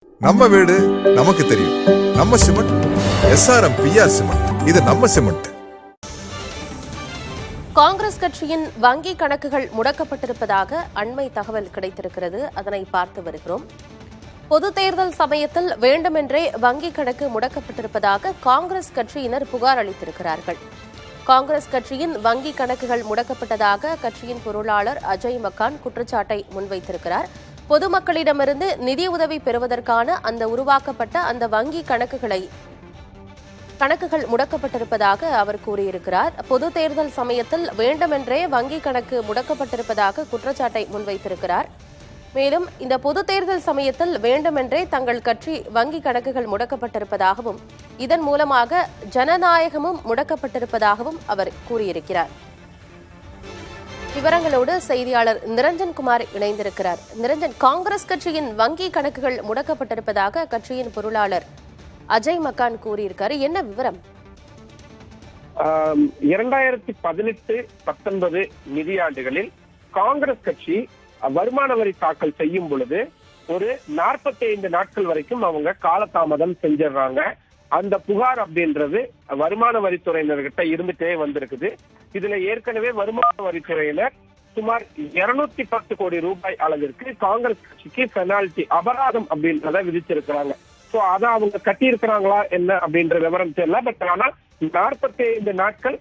நம்ம வீடு நமக்கு தெரியும். நம்ம சிமெண்ட் SRM PR சிமெண்ட். இது நம்ம சிமெண்ட். காங்கிரஸ் கட்சியின் வங்கி கணக்குகள் முடக்கப்பட்டிருப்பதாக அண்மை தகவல் கிடைத்திருக்கிறது. அதனை பார்த்து வருகிறோம். பொது தேர்தல் சமயத்தில் வேண்டுமென்றே வங்கி கணக்கு முடக்கப்பட்டிருப்பதாக காங்கிரஸ் கட்சியினர் புகார் அளித்திருக்கிறார்கள். காங்கிரஸ் கட்சியின் வங்கி கணக்குகள் முடக்கப்பட்டதாக கட்சியின் பொருளாளர் அஜய் மக்கான் குற்றச்சாட்டை முன்வைத்திருக்கிறார். பொதுமக்களிடமிருந்து நிதியுதவி பெறுவதற்கான அந்த உருவாக்கப்பட்ட அந்த வங்கி கணக்குகள் முடக்கப்பட்டிருப்பதாக அவர் கூறியிருக்கிறார். பொது தேர்தல் சமயத்தில் வேண்டுமென்றே வங்கி கணக்கு முடக்கப்பட்டிருப்பதாக குற்றச்சாட்டை முன்வைத்திருக்கிறார். மேலும் இந்த பொது தேர்தல் சமயத்தில் வேண்டுமென்றே தங்கள் கட்சி வங்கி கணக்குகள் முடக்கப்பட்டிருப்பதாகவும் இதன் மூலமாக ஜனநாயகமும் முடக்கப்பட்டிருப்பதாகவும் அவர் கூறியிருக்கிறார். விவரங்களோடு செய்தியாளர் நிரஞ்சன்குமார் இணைந்திருக்கிறார். நிரஞ்சன், காங்கிரஸ் கட்சியின் வங்கி கணக்குகள் முடக்கப்பட்டிருப்பதாக கட்சியின் பொருளாளர் அஜய் மக்கான் கூறியிருக்காரு. என்ன விவரம்? 2018-19 நிதியாண்டுகளில் காங்கிரஸ் கட்சி வருமான வரி தாக்கல் செய்யும் பொழுது ஒரு 45 நாட்கள் வரைக்கும் அவங்க காலதாமதம் செஞ்சிடறாங்க. அந்த புகார் அப்படின்றது வருமான வரித்துறையினர்கிட்ட இருந்துட்டே வந்திருக்குது. இதுல ஏற்கனவே வருமான வரித்துறையினர் சுமார் 210 கோடி ரூபாய் அளவிற்கு காங்கிரஸ் கட்சிக்கு பெனால்டி அபராதம் அப்படின்றத விதிச்சிருக்கிறாங்க. சோ அதை அவங்க கட்டி இருக்கிறாங்களா என்ன அப்படின்ற விவரம் தெரியல. பட் ஆனா 45 நாட்கள்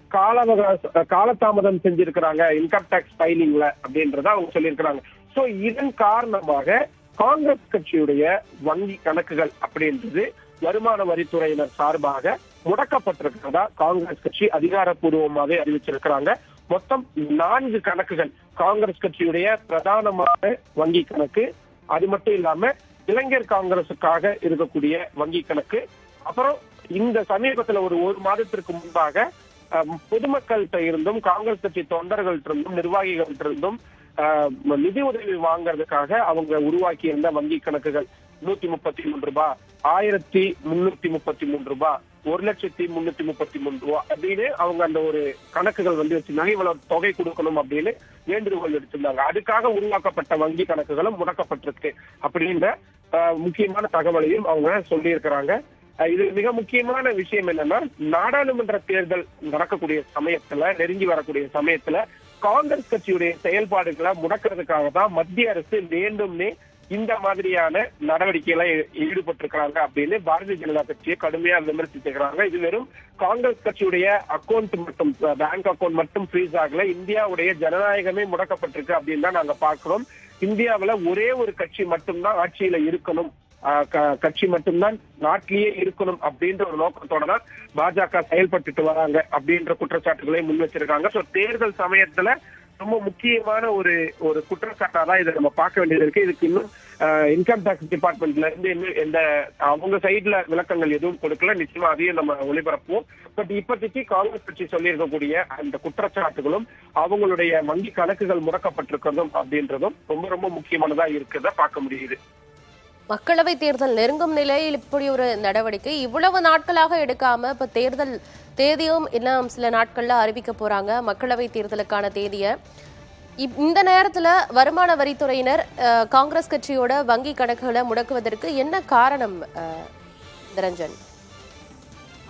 காலதாமதம் செஞ்சிருக்கிறாங்க இன்கம் டாக்ஸ் ஃபைலிங்ல அப்படின்றத அவங்க சொல்லியிருக்கிறாங்க. சோ இதன் காரணமாக காங்கிரஸ் கட்சியுடைய வங்கி கணக்குகள் அப்படின்றது வருமான வரித்துறையினர் சார்பாக முடக்கப்பட்டிருக்கிறதா காங்கிரஸ் கட்சி அதிகாரப்பூர்வமாகவே அறிவிச்சிருக்கிறாங்க. மொத்தம் 4 கணக்குகள் காங்கிரஸ் கட்சியுடைய பிரதானமான வங்கி கணக்கு, அது மட்டும் இல்லாம இளைஞர் காங்கிரசுக்காக இருக்கக்கூடிய வங்கி கணக்கு, அப்புறம் இந்த சமீபத்துல ஒரு மாதத்திற்கு முன்பாக பொதுமக்கள்கிட்ட இருந்தும் காங்கிரஸ் கட்சி தொண்டர்கள்ட்ட இருந்தும் நிர்வாகிகள்ட்ட இருந்தும் நிதி உதவி வாங்கறதுக்காக அவங்க உருவாக்கி இருந்த வங்கி கணக்குகள் 133 ரூபாய், 1333 ரூபாய், 1,333 ரூபாய் அப்படின்னு அவங்க அந்த ஒரு கணக்குகள் வச்சிருந்தாங்க. இவ்வளவு தொகை கொடுக்கணும் அப்படின்னு வேண்டுகோள் எடுத்திருந்தாங்க. அதுக்காக உருவாக்கப்பட்ட வங்கி கணக்குகளும் முடக்கப்பட்டிருக்கு அப்படின்ற முக்கியமான தகவலையும் அவங்க சொல்லி இருக்கிறாங்க. இது மிக முக்கியமான விஷயம் என்னன்னா, நாடாளுமன்ற தேர்தல் நடக்கக்கூடிய சமயத்துல, நெருங்கி வரக்கூடிய சமயத்துல காங்கிரஸ் கட்சியுடைய செயல்பாடுகளை முடக்கிறதுக்காக தான் மத்திய அரசு வேண்டும்னே இந்த மாதிரியான நடவடிக்கைகளை ஈடுபட்டிருக்கிறாங்க அப்படின்னு பாரதிய ஜனதா கட்சியை கடுமையா விமர்சித்திருக்கிறாங்க. இது வெறும் காங்கிரஸ் கட்சியுடைய அக்கௌண்ட் மட்டும், பேங்க் அக்கௌண்ட் மட்டும் ஃப்ரீஸ் ஆகல, இந்தியாவுடைய ஜனநாயகமே முடக்கப்பட்டிருக்கு அப்படின்னு தான் நாங்க பார்க்கிறோம். இந்தியாவில ஒரே ஒரு கட்சி மட்டும்தான் ஆட்சியில இருக்கணும், கட்சி மட்டும்தான் நாட்டிலேயே இருக்கணும் அப்படின்ற ஒரு நோக்கத்தோட தான் பாஜக செயல்பட்டு வராங்க அப்படின்ற குற்றச்சாட்டுகளை முன் வச்சிருக்காங்க. சோ தேர்தல் சமயத்துல ரொம்ப முக்கியமான ஒரு குற்றச்சாட்டா தான் இதை நம்ம பார்க்க வேண்டியது இருக்கு. இதுக்கு இன்னும் இன்கம் டாக்ஸ் டிபார்ட்மெண்ட்ல இருந்து எந்த அவங்க சைட்ல விளக்கங்கள் எதுவும் கொடுக்கல. நிச்சயமா அதையும் நம்ம ஒளிபரப்புவோம். பட் இப்போதைக்கு காங்கிரஸ் கட்சி சொல்லி இருக்கக்கூடிய அந்த குற்றச்சாட்டுகளும் அவங்களுடைய வங்கி கணக்குகள் முடக்கப்பட்டிருக்கிறதும் அப்படின்றதும் ரொம்ப ரொம்ப முக்கியமானதா இருக்கிறத பார்க்க முடியுது. மக்களவை தேர்தல் நெருங்கும் நிலையில் இப்படி ஒரு நடவடிக்கை இவ்வளவு நாட்களாக எடுக்காம இப்ப தேர்தல் தேதியும் இன்னும் சில நாட்கள்ல அறிவிக்க போறாங்க, மக்களவை தேர்தலுக்கான தேதியை. இந்த நேரத்துல வருமான வரித்துறையினர் காங்கிரஸ் கட்சியோட வங்கி கணக்குகளை முடக்குவதற்கு என்ன காரணம் நிரஞ்சன்?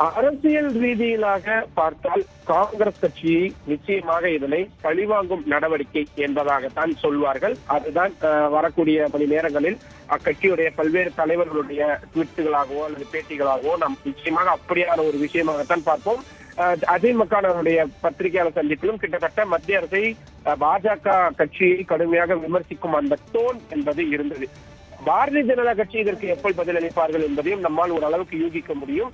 அரசியல் ரீதியிலாக பார்த்தால் காங்கிரஸ் கட்சி நிச்சயமாக இதனை பழிவாங்கும் நடவடிக்கை என்பதாகத்தான் சொல்வார்கள். அதுதான் வரக்கூடிய மணி நேரங்களில் அக்கட்சியுடைய பல்வேறு தலைவர்களுடைய ட்வீட்டுகளாகவோ அல்லது பேட்டிகளாகவோ நாம் நிச்சயமாக அப்படியான ஒரு விஷயமாகத்தான் பார்ப்போம். அஜய் மக்கானுடைய பத்திரிகையாளர் சந்திப்பிலும் கிட்டத்தட்ட மத்திய அரசை பாஜக கட்சியை கடுமையாக விமர்சிக்கும் அந்த டோன் என்பது இருந்தது. பாரதிய ஜனதா கட்சி இதற்கு எப்படி பதிலளிப்பார்கள் என்பதையும் நம்மால் ஓரளவுக்கு யூகிக்க முடியும்.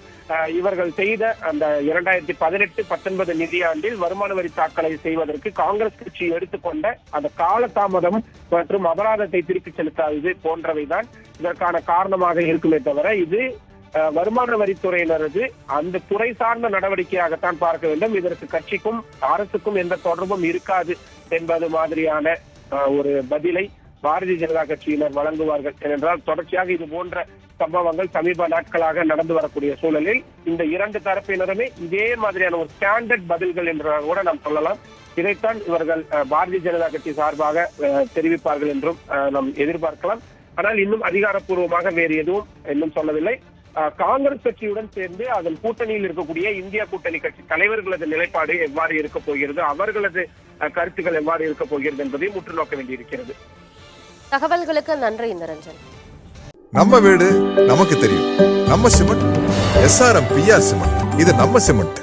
இவர்கள் செய்த அந்த 2018-19 நிதியாண்டில் வருமான வரி தாக்கலை செய்வதற்கு காங்கிரஸ் கட்சி எடுத்துக்கொண்ட அந்த காலதாமதம் மற்றும் அபராதத்தை திருப்பி செலுத்தாதது போன்றவைதான் இதற்கான காரணமாக இருக்குமே தவிர இது வருமான வரித்துறையினரது அந்த துறை சார்ந்த நடவடிக்கையாகத்தான் பார்க்க வேண்டும். இதற்கு கட்சிக்கும் அரசுக்கும் எந்த தொடர்பும் இருக்காது என்பது மாதிரியான ஒரு பதிலை பாரதிய ஜனதா கட்சியினர் வழங்குவார்கள். ஏனென்றால் தொடர்ச்சியாக இது போன்ற சம்பவங்கள் சமீப நாட்களாக நடந்து வரக்கூடிய சூழலில் இந்த 2 தரப்பினருமே இதே மாதிரியான ஒரு ஸ்டாண்டர்ட் பதில்கள் என்று கூட நாம் சொல்லலாம். இதைத்தான் இவர்கள் பாரதிய ஜனதா கட்சி சார்பாக தெரிவிப்பார்கள் என்றும் நாம் எதிர்பார்க்கலாம். ஆனால் இன்னும் அதிகாரப்பூர்வமாக வேறு எதுவும் இன்னும் சொல்லவில்லை. காங்கிரஸ் கட்சியுடன் சேர்ந்து அதன் கூட்டணியில் இருக்கக்கூடிய இந்தியா கூட்டணி கட்சி தலைவர்களது நிலைப்பாடு எவ்வாறு இருக்க போகிறது, அவர்களது கருத்துக்கள் எவ்வாறு இருக்க போகிறது என்பதை முற்று நோக்க வேண்டியிருக்கிறது. தகவல்களுக்கு நன்றி நிரஞ்சன். நம்ம வீடு நமக்கு தெரியும். நம்ம சிமெண்ட் SRM PR சிமெண்ட். இது நம்ம சிமெண்ட்.